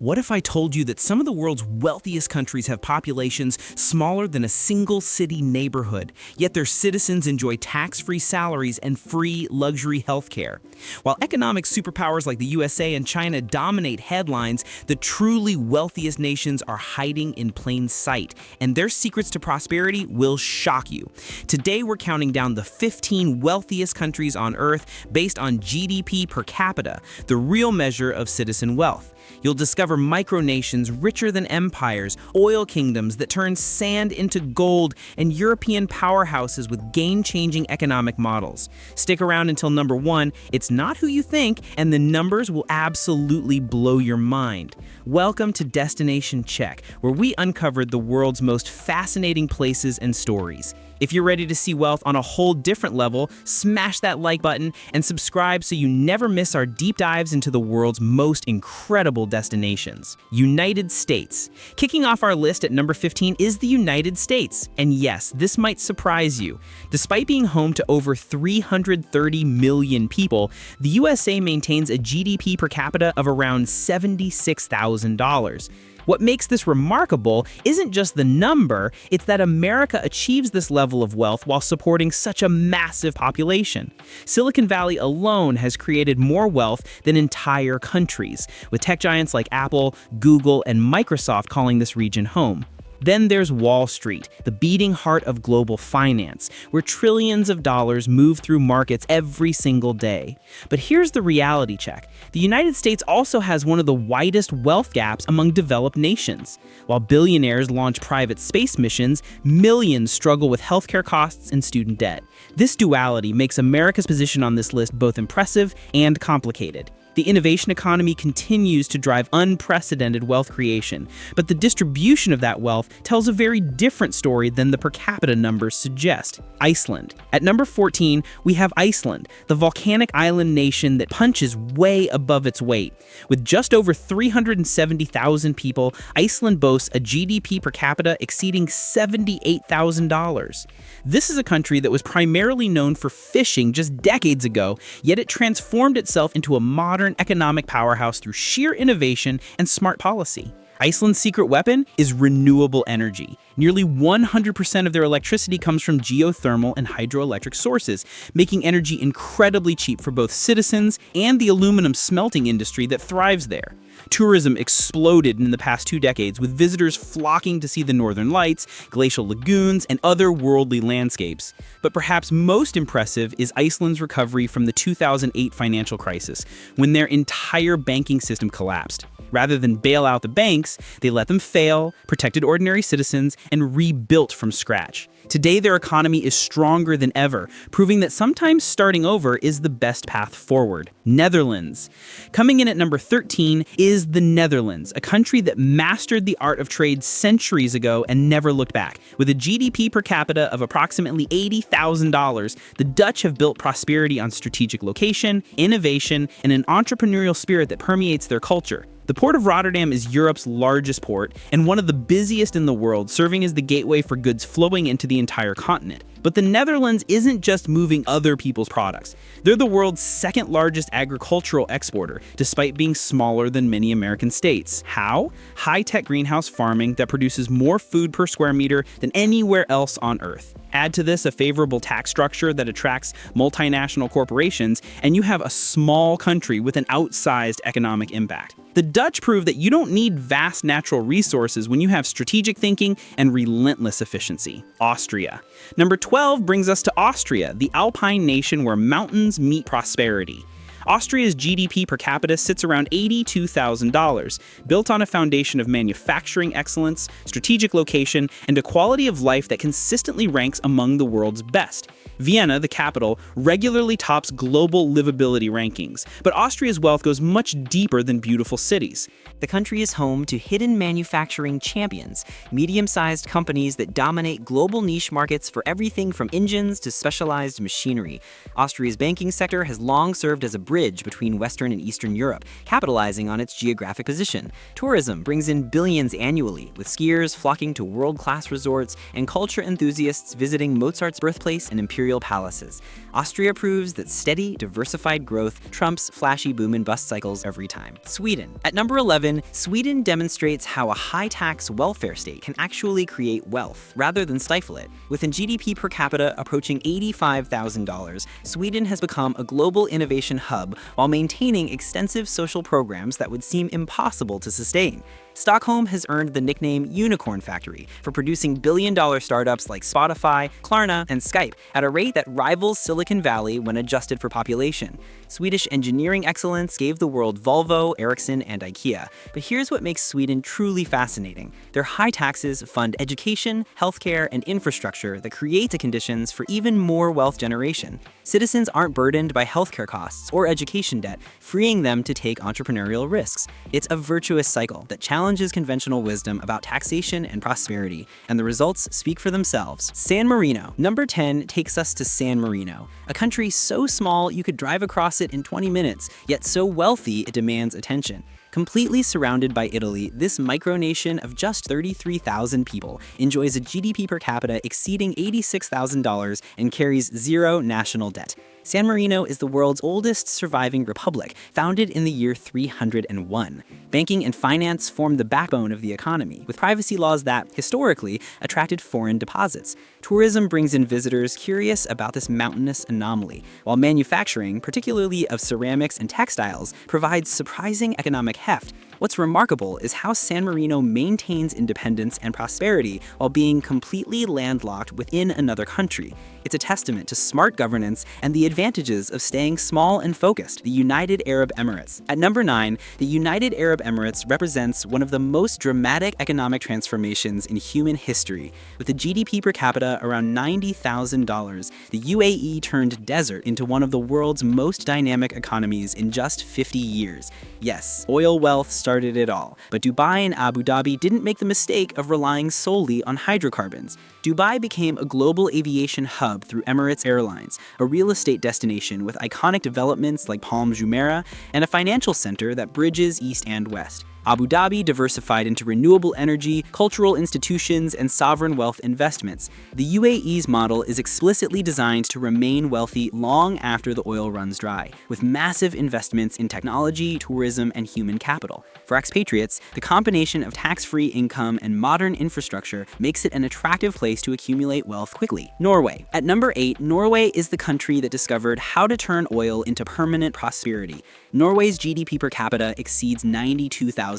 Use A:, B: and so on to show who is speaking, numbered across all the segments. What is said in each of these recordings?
A: What if I told you that some of the world's wealthiest countries have populations smaller than a single city neighborhood, yet their citizens enjoy tax-free salaries and free luxury healthcare? While economic superpowers like the USA and China dominate headlines, the truly wealthiest nations are hiding in plain sight, and their secrets to prosperity will shock you. Today, we're counting down the 15 wealthiest countries on Earth based on GDP per capita, the real measure of citizen wealth. You'll discover micronations richer than empires, oil kingdoms that turn sand into gold, and European powerhouses with game-changing economic models. Stick around until number 1. It's not who you think, and the numbers will absolutely blow your mind. Welcome to Destination Check, where we uncovered the world's most fascinating places and stories. If you're ready to see wealth on a whole different level, smash that like button and subscribe so you never miss our deep dives into the world's most incredible destinations. United States. Kicking off our list at number 15 is the United States. And yes, this might surprise you. Despite being home to over 330 million people, the USA maintains a GDP per capita of around $76,000. What makes this remarkable isn't just the number, it's that America achieves this level of wealth while supporting such a massive population. Silicon Valley alone has created more wealth than entire countries, with tech giants like Apple, Google, and Microsoft calling this region home. Then there's Wall Street, the beating heart of global finance, where trillions of dollars move through markets every single day. But here's the reality check. The United States also has one of the widest wealth gaps among developed nations. While billionaires launch private space missions, millions struggle with healthcare costs and student debt. This duality makes America's position on this list both impressive and complicated. The innovation economy continues to drive unprecedented wealth creation, but the distribution of that wealth tells a very different story than the per capita numbers suggest. Iceland. At number 14, we have Iceland, the volcanic island nation that punches way above its weight. With just over 370,000 people, Iceland boasts a GDP per capita exceeding $78,000. This is a country that was primarily known for fishing just decades ago, yet it transformed itself into a modern economic powerhouse through sheer innovation and smart policy. Iceland's secret weapon is renewable energy. Nearly 100% of their electricity comes from geothermal and hydroelectric sources, making energy incredibly cheap for both citizens and the aluminum smelting industry that thrives there. Tourism exploded in the past 2 decades, with visitors flocking to see the northern lights, glacial lagoons, and otherworldly landscapes. But perhaps most impressive is Iceland's recovery from the 2008 financial crisis, when their entire banking system collapsed. Rather than bail out the banks, they let them fail, protected ordinary citizens, and rebuilt from scratch. Today, their economy is stronger than ever, proving that sometimes starting over is the best path forward. Netherlands. Coming in at number 13 is the Netherlands, a country that mastered the art of trade centuries ago and never looked back. With a GDP per capita of approximately $80,000, the Dutch have built prosperity on strategic location, innovation, and an entrepreneurial spirit that permeates their culture. The Port of Rotterdam is Europe's largest port and one of the busiest in the world, serving as the gateway for goods flowing into the entire continent. But the Netherlands isn't just moving other people's products. They're the world's second largest agricultural exporter, despite being smaller than many American states. How? High-tech greenhouse farming that produces more food per square meter than anywhere else on Earth. Add to this a favorable tax structure that attracts multinational corporations, and you have a small country with an outsized economic impact. The Dutch prove that you don't need vast natural resources when you have strategic thinking and relentless efficiency. Austria. Number 12 brings us to Austria, the alpine nation where mountains meet prosperity. Austria's GDP per capita sits around $82,000, built on a foundation of manufacturing excellence, strategic location, and a quality of life that consistently ranks among the world's best. Vienna, the capital, regularly tops global livability rankings, but Austria's wealth goes much deeper than beautiful cities.
B: The country is home to hidden manufacturing champions, medium-sized companies that dominate global niche markets for everything from engines to specialized machinery. Austria's banking sector has long served as a bridge bridge between Western and Eastern Europe, capitalizing on its geographic position. Tourism brings in billions annually, with skiers flocking to world-class resorts and culture enthusiasts visiting Mozart's birthplace and imperial palaces. Austria proves that steady, diversified growth trumps flashy boom and bust cycles every time. Sweden. At number 11, Sweden demonstrates how a high-tax welfare state can actually create wealth, rather than stifle it. With a GDP per capita approaching $85,000, Sweden has become a global innovation hub while maintaining extensive social programs that would seem impossible to sustain. Stockholm has earned the nickname Unicorn Factory for producing billion-dollar startups like Spotify, Klarna, and Skype at a rate that rivals Silicon Valley when adjusted for population. Swedish engineering excellence gave the world Volvo, Ericsson, and IKEA. But here's what makes Sweden truly fascinating. Their high taxes fund education, healthcare, and infrastructure that create the conditions for even more wealth generation. Citizens aren't burdened by healthcare costs or education debt, freeing them to take entrepreneurial risks. It's a virtuous cycle that challenges conventional wisdom about taxation and prosperity, and the results speak for themselves. San Marino. Number 10 takes us to San Marino, a country so small you could drive across it in 20 minutes, yet so wealthy it demands attention. Completely surrounded by Italy, this micronation of just 33,000 people enjoys a GDP per capita exceeding $86,000 and carries zero national debt. San Marino is the world's oldest surviving republic, founded in the year 301. Banking and finance form the backbone of the economy, with privacy laws that, historically, attracted foreign deposits. Tourism brings in visitors curious about this mountainous anomaly, while manufacturing, particularly of ceramics and textiles, provides surprising economic heft. What's remarkable is how San Marino maintains independence and prosperity while being completely landlocked within another country. It's a testament to smart governance and the advantages of staying small and focused. The United Arab Emirates. At number 9, the United Arab Emirates represents one of the most dramatic economic transformations in human history. With a GDP per capita around $90,000, the UAE turned desert into one of the world's most dynamic economies in just 50 years. Yes, oil wealth started it all, but Dubai and Abu Dhabi didn't make the mistake of relying solely on hydrocarbons. Dubai became a global aviation hub through Emirates Airlines, a real estate destination with iconic developments like Palm Jumeirah, and a financial center that bridges east and west. Abu Dhabi diversified into renewable energy, cultural institutions, and sovereign wealth investments. The UAE's model is explicitly designed to remain wealthy long after the oil runs dry, with massive investments in technology, tourism, and human capital. For expatriates, the combination of tax-free income and modern infrastructure makes it an attractive place to accumulate wealth quickly. Norway. At number 8, Norway is the country that discovered how to turn oil into permanent prosperity. Norway's GDP per capita exceeds $92,000.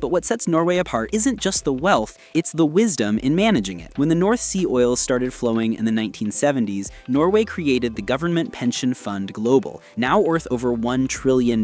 B: But what sets Norway apart isn't just the wealth, it's the wisdom in managing it. When the North Sea oil started flowing in the 1970s, Norway created the Government Pension Fund Global, now worth over $1 trillion.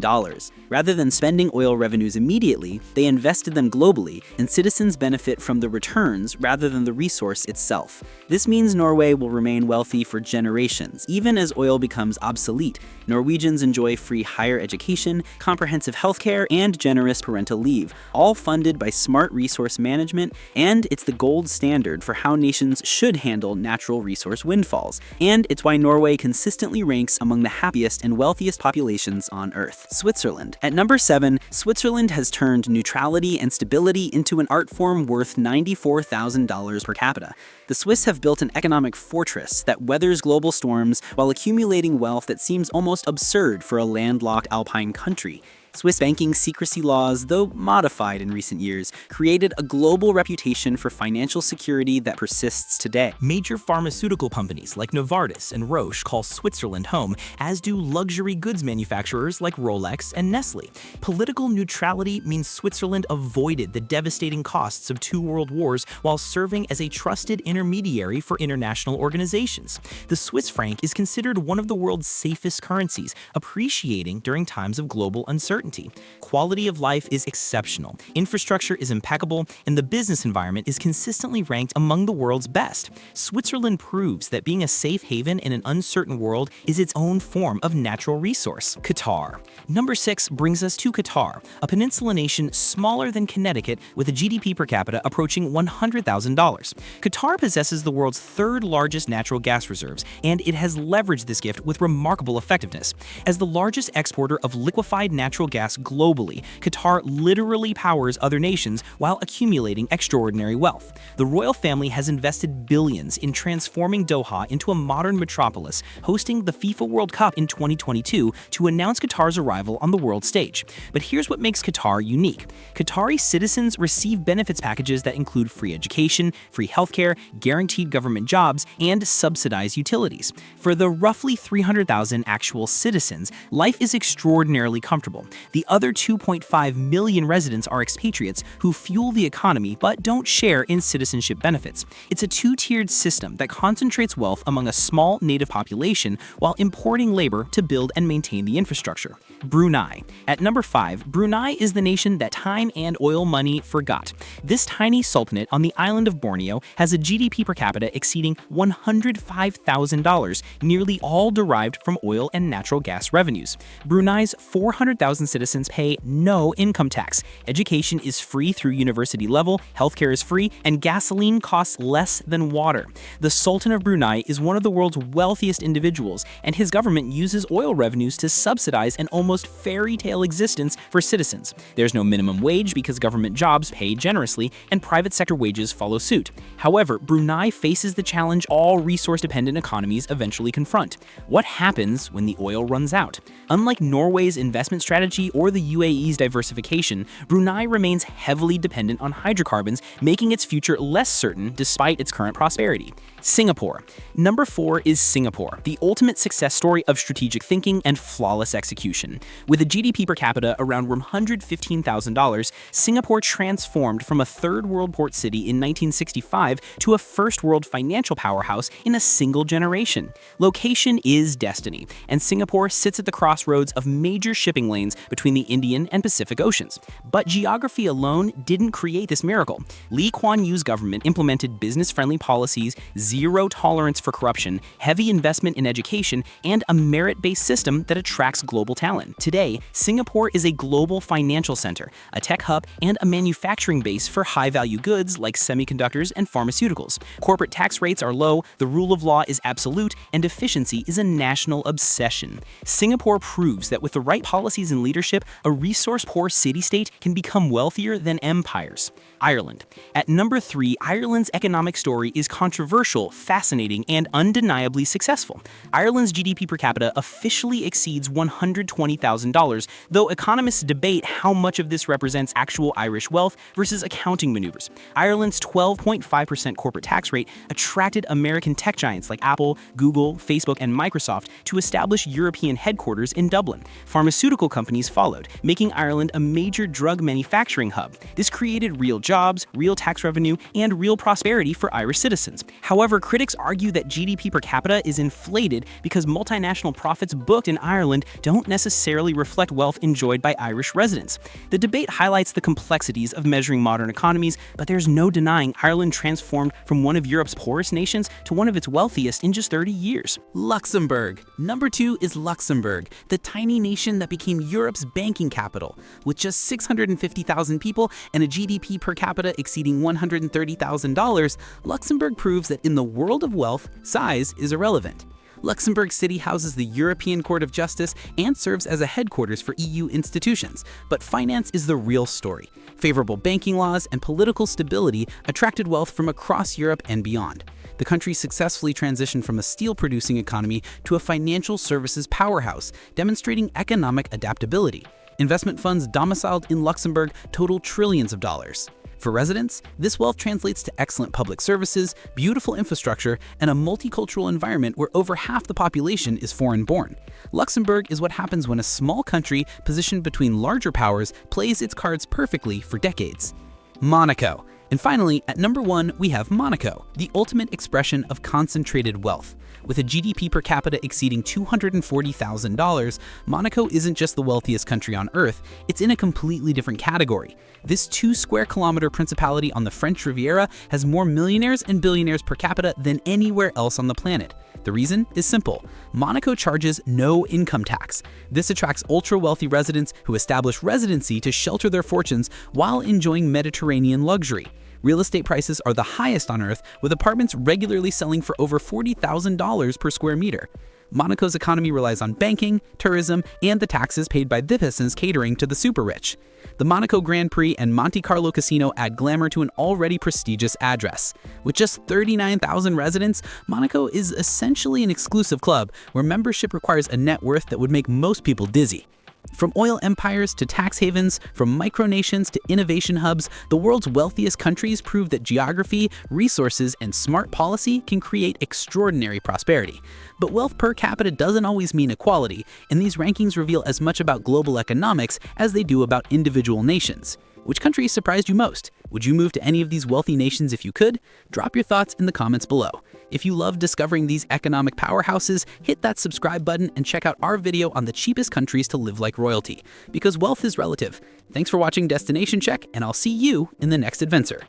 B: Rather than spending oil revenues immediately, they invested them globally, and citizens benefit from the returns rather than the resource itself. This means Norway will remain wealthy for generations, even as oil becomes obsolete. Norwegians enjoy free higher education, comprehensive healthcare, and generous parental leave, all funded by smart resource management, and it's the gold standard for how nations should handle natural resource windfalls. And it's why Norway consistently ranks among the happiest and wealthiest populations on Earth. Switzerland. At number 7, Switzerland has turned neutrality and stability into an art form worth $94,000 per capita. The Swiss have built an economic fortress that weathers global storms while accumulating wealth that seems almost absurd for a landlocked alpine country. Swiss banking secrecy laws, though modified in recent years, created a global reputation for financial security that persists today.
A: Major pharmaceutical companies like Novartis and Roche call Switzerland home, as do luxury goods manufacturers like Rolex and Nestle. Political neutrality means Switzerland avoided the devastating costs of 2 world wars while serving as a trusted intermediary for international organizations. The Swiss franc is considered one of the world's safest currencies, appreciating during times of global uncertainty.
B: certainty. Quality of life is exceptional, infrastructure is impeccable, and the business environment is consistently ranked among the world's best. Switzerland proves that being a safe haven in an uncertain world is its own form of natural resource. Qatar. Number 6 brings us to Qatar, a peninsula nation smaller than Connecticut with a GDP per capita approaching $100,000. Qatar possesses the world's third largest natural gas reserves, and it has leveraged this gift with remarkable effectiveness. As the largest exporter of liquefied natural gas globally, Qatar literally powers other nations while accumulating extraordinary wealth. The royal family has invested billions in transforming Doha into a modern metropolis, hosting the FIFA World Cup in 2022 to announce Qatar's arrival on the world stage. But here's what makes Qatar unique. Qatari citizens receive benefits packages that include free education, free healthcare, guaranteed government jobs, and subsidized utilities. For the roughly 300,000 actual citizens, life is extraordinarily comfortable. The other 2.5 million residents are expatriates who fuel the economy but don't share in citizenship benefits. It's a two-tiered system that concentrates wealth among a small native population while importing labor to build and maintain the infrastructure. Brunei. At number 5, Brunei is the nation that time and oil money forgot. This tiny sultanate on the island of Borneo has a GDP per capita exceeding $105,000, nearly all derived from oil and natural gas revenues. Brunei's 400,000 citizens pay no income tax. Education is free through university level, healthcare is free, and gasoline costs less than water. The Sultan of Brunei is one of the world's wealthiest individuals, and his government uses oil revenues to subsidize an almost fairy tale existence for citizens. There's no minimum wage because government jobs pay generously, and private sector wages follow suit. However, Brunei faces the challenge all resource-dependent economies eventually confront. What happens when the oil runs out? Unlike Norway's investment strategy or the UAE's diversification, Brunei remains heavily dependent on hydrocarbons, making its future less certain despite its current prosperity. Singapore. Number 4 is Singapore, the ultimate success story of strategic thinking and flawless execution. With a GDP per capita around $115,000, Singapore transformed from a third-world port city in 1965 to a first-world financial powerhouse in a single generation. Location is destiny, and Singapore sits at the crossroads of major shipping lanes between the Indian and Pacific Oceans. But geography alone didn't create this miracle. Lee Kuan Yew's government implemented business-friendly policies, zero tolerance for corruption, heavy investment in education, and a merit-based system that attracts global talent. Today, Singapore is a global financial center, a tech hub, and a manufacturing base for high-value goods like semiconductors and pharmaceuticals. Corporate tax rates are low, the rule of law is absolute, and efficiency is a national obsession. Singapore proves that with the right policies and leadership, a resource-poor city-state can become wealthier than empires. Ireland. At number 3, Ireland's economic story is controversial, fascinating, and undeniably successful. Ireland's GDP per capita officially exceeds $120,000, though economists debate how much of this represents actual Irish wealth versus accounting maneuvers. Ireland's 12.5% corporate tax rate attracted American tech giants like Apple, Google, Facebook, and Microsoft to establish European headquarters in Dublin. Pharmaceutical companies followed, making Ireland a major drug manufacturing hub. This created real jobs, real tax revenue, and real prosperity for Irish citizens. However, critics argue that GDP per capita is inflated because multinational profits booked in Ireland don't necessarily reflect wealth enjoyed by Irish residents. The debate highlights the complexities of measuring modern economies, but there's no denying Ireland transformed from one of Europe's poorest nations to one of its wealthiest in just 30 years.
C: Luxembourg. Number 2 is Luxembourg, the tiny nation that became Europe's banking capital. With just 650,000 people and a GDP per capita exceeding $130,000, Luxembourg proves that in the world of wealth, size is irrelevant. Luxembourg City houses the European Court of Justice and serves as a headquarters for EU institutions. But finance is the real story. Favorable banking laws and political stability attracted wealth from across Europe and beyond. The country successfully transitioned from a steel-producing economy to a financial services powerhouse, demonstrating economic adaptability. Investment funds domiciled in Luxembourg total trillions of dollars. For residents, this wealth translates to excellent public services, beautiful infrastructure, and a multicultural environment where over half the population is foreign-born. Luxembourg is what happens when a small country positioned between larger powers plays its cards perfectly for decades. Monaco. And finally, at number 1, we have Monaco, the ultimate expression of concentrated wealth. With a GDP per capita exceeding $240,000, Monaco isn't just the wealthiest country on Earth, it's in a completely different category. This 2-square-kilometer principality on the French Riviera has more millionaires and billionaires per capita than anywhere else on the planet. The reason is simple. Monaco charges no income tax. This attracts ultra-wealthy residents who establish residency to shelter their fortunes while enjoying Mediterranean luxury. Real estate prices are the highest on Earth, with apartments regularly selling for over $40,000 per square meter. Monaco's economy relies on banking, tourism, and the taxes paid by the peasants catering to the super-rich. The Monaco Grand Prix and Monte Carlo Casino add glamour to an already prestigious address. With just 39,000 residents, Monaco is essentially an exclusive club where membership requires a net worth that would make most people dizzy. From oil empires to tax havens, from micronations to innovation hubs, the world's wealthiest countries prove that geography, resources, and smart policy can create extraordinary prosperity. But wealth per capita doesn't always mean equality, and these rankings reveal as much about global economics as they do about individual nations. Which country surprised you most? Would you move to any of these wealthy nations if you could? Drop your thoughts in the comments below. If you love discovering these economic powerhouses, hit that subscribe button and check out our video on the cheapest countries to live like royalty, because wealth is relative. Thanks for watching Destination Check, and I'll see you in the next adventure.